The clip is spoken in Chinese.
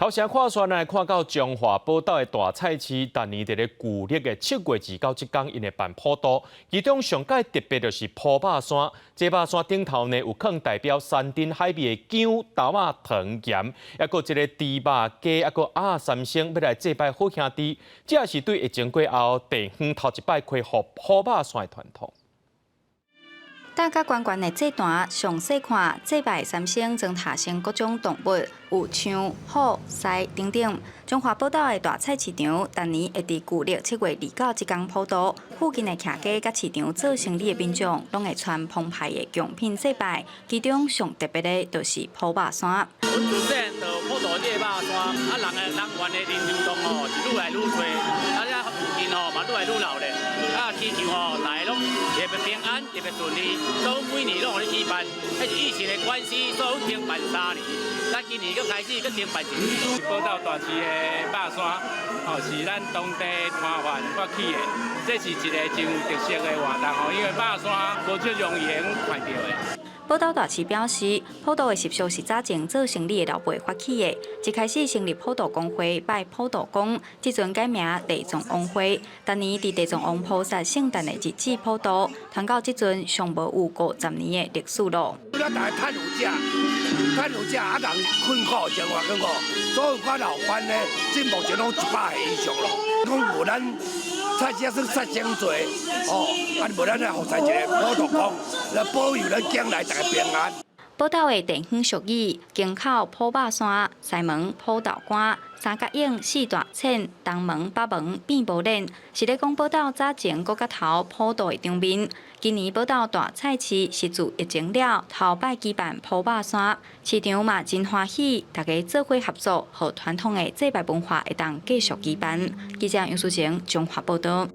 头先看线来看到中华宝岛的大菜市，逐年伫咧旧历的7月29这天，因会办普渡，其中上届特别就是铺肉山。这肉山顶头呢有放代表山珍海味的姜、豆仔、糖盐，还佫一个猪肉鸡，还佫鸭三星要来祭拜好兄弟。这也是对疫情过后地方头一摆恢复铺肉山的传统。 大甲悬悬的祭坛，详细看祭拜三星装塔成各种动物，有象、虎、狮等等。中华宝岛的大菜市场，逐年会伫旧历7月29这天普渡，附近的徛街甲市场做生意的民众，拢会穿澎湃的贡品祭拜。其中上特别的，就是铺肉山。阮自细就普渡这个肉山，人员的人流动吼是愈来愈多，遮附近吼嘛愈来愈闹热，祈求吼来拢特别平安，特别顺利。 都每年拢有咧举办，迄是疫情的关系，所以停办3年。咱今年佫开始佫停办一年。宝岛大市的肉山，吼是咱当地摊贩发起的，这是一个真有特色的活动吼，因为肉山无少容易看到的。 宝岛大市表示，普渡的习俗是早前做生意的老辈发起的，一开始成立普渡公会，拜普渡公，即阵改名地藏王会。逐年伫地藏王菩萨圣诞的日子普渡，传到即阵尚无有50年的历史咯。咱大家趁有食，啊人困苦生活更苦，所有款老番呢，即目前拢100个以上咯。讲无咱菜市算杀生多，无咱来服侍一个普渡公，来保佑咱将来大家平安。宝岛的地方俗语：京口铺肉山，西门铺豆干，三角影四大塹，东门北门变无脸，是咧讲宝岛早前国家头普渡的场面。今年宝岛大菜市是自疫情了头摆举办铺肉山，市场嘛真欢喜，大家做伙合作，互传统的祭拜文化会当继续举办。记者杨淑晴综合报道。